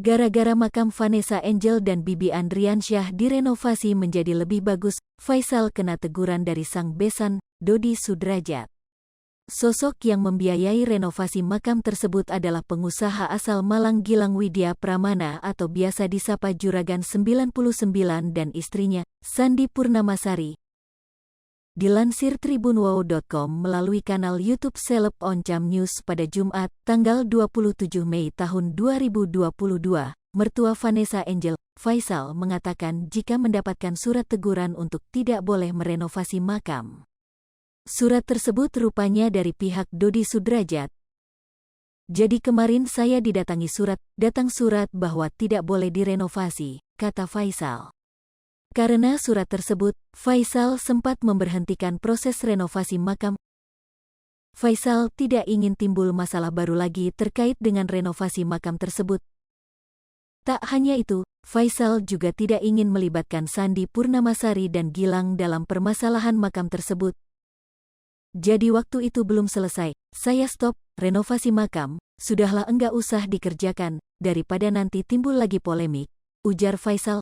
Gara-gara makam Vanessa Angel dan Bibi Andriansyah direnovasi menjadi lebih bagus, Faisal kena teguran dari sang besan, Dodi Sudrajat. Sosok yang membiayai renovasi makam tersebut adalah pengusaha asal Malang Gilang Widya Pramana atau biasa disapa Juragan 99 dan istrinya, Sandi Purnamasari. Dilansir tribunwow.com melalui kanal YouTube Seleb Oncam News pada Jumat, tanggal 27 Mei tahun 2022, mertua Vanessa Angel, Faisal mengatakan jika mendapatkan surat teguran untuk tidak boleh merenovasi makam. Surat tersebut rupanya dari pihak Dodi Sudrajat. Jadi kemarin saya didatangi datang surat bahwa tidak boleh direnovasi, kata Faisal. Karena surat tersebut, Faisal sempat memberhentikan proses renovasi makam. Faisal tidak ingin timbul masalah baru lagi terkait dengan renovasi makam tersebut. Tak hanya itu, Faisal juga tidak ingin melibatkan Sandi Purnamasari dan Gilang dalam permasalahan makam tersebut. Jadi waktu itu belum selesai, saya stop renovasi makam, sudahlah enggak usah dikerjakan, daripada nanti timbul lagi polemik, ujar Faisal.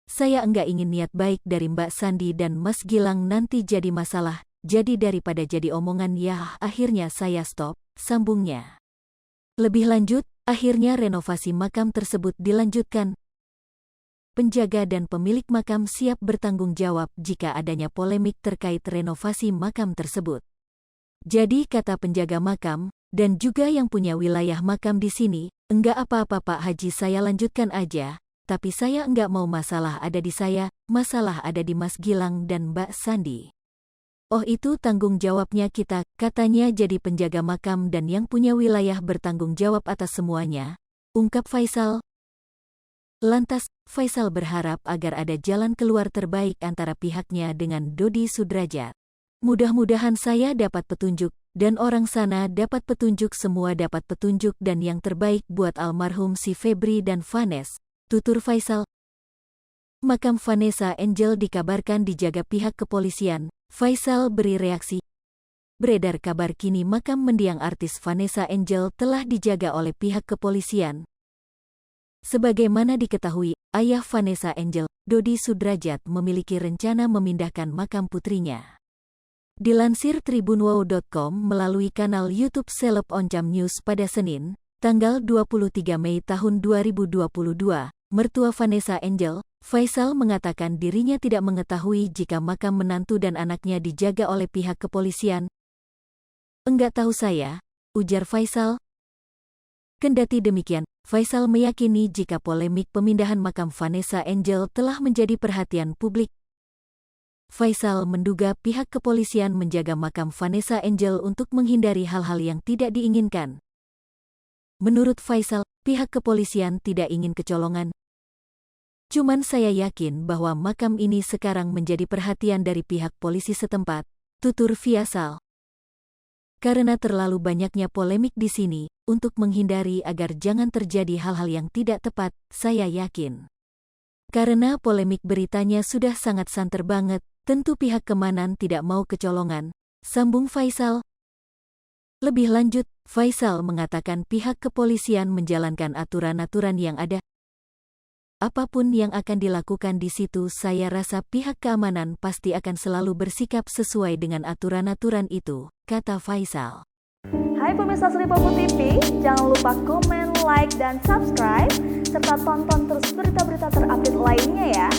Saya enggak ingin niat baik dari Mbak Sandi dan Mas Gilang nanti jadi masalah, jadi daripada jadi omongan ya akhirnya saya stop, sambungnya. Lebih lanjut, akhirnya renovasi makam tersebut dilanjutkan. Penjaga dan pemilik makam siap bertanggung jawab jika adanya polemik terkait renovasi makam tersebut. Jadi kata penjaga makam, dan juga yang punya wilayah makam di sini, enggak apa-apa Pak Haji saya lanjutkan aja. Tapi saya enggak mau masalah ada di saya, masalah ada di Mas Gilang dan Mbak Sandi. Oh itu tanggung jawabnya kita, katanya jadi penjaga makam dan yang punya wilayah bertanggung jawab atas semuanya, ungkap Faisal. Lantas, Faisal berharap agar ada jalan keluar terbaik antara pihaknya dengan Dodi Sudrajat. Mudah-mudahan saya dapat petunjuk, dan orang sana dapat petunjuk semua dapat petunjuk dan yang terbaik buat almarhum si Febri dan Vanes. Tutur Faisal. Makam Vanessa Angel dikabarkan dijaga pihak kepolisian. Faisal beri reaksi. Beredar kabar kini makam mendiang artis Vanessa Angel telah dijaga oleh pihak kepolisian. Sebagaimana diketahui, ayah Vanessa Angel, Dodi Sudrajat memiliki rencana memindahkan makam putrinya. Dilansir tribunwow.com melalui kanal YouTube Seleb Oncam News pada Senin, tanggal 23 Mei tahun 2022. Mertua Vanessa Angel, Faisal mengatakan dirinya tidak mengetahui jika makam menantu dan anaknya dijaga oleh pihak kepolisian. Enggak tahu saya, ujar Faisal. Kendati demikian, Faisal meyakini jika polemik pemindahan makam Vanessa Angel telah menjadi perhatian publik. Faisal menduga pihak kepolisian menjaga makam Vanessa Angel untuk menghindari hal-hal yang tidak diinginkan. Menurut Faisal, pihak kepolisian tidak ingin kecolongan. Cuman saya yakin bahwa makam ini sekarang menjadi perhatian dari pihak polisi setempat, tutur Faisal. Karena terlalu banyaknya polemik di sini, untuk menghindari agar jangan terjadi hal-hal yang tidak tepat, saya yakin. Karena polemik beritanya sudah sangat santer banget, tentu pihak keamanan tidak mau kecolongan, sambung Faisal. Lebih lanjut, Faisal mengatakan pihak kepolisian menjalankan aturan-aturan yang ada. Apapun yang akan dilakukan di situ saya rasa pihak keamanan pasti akan selalu bersikap sesuai dengan aturan-aturan itu, kata Faisal. Hai pemirsa Sri Popo TV, jangan lupa komen, like, dan subscribe, serta tonton terus berita-berita terupdate lainnya ya.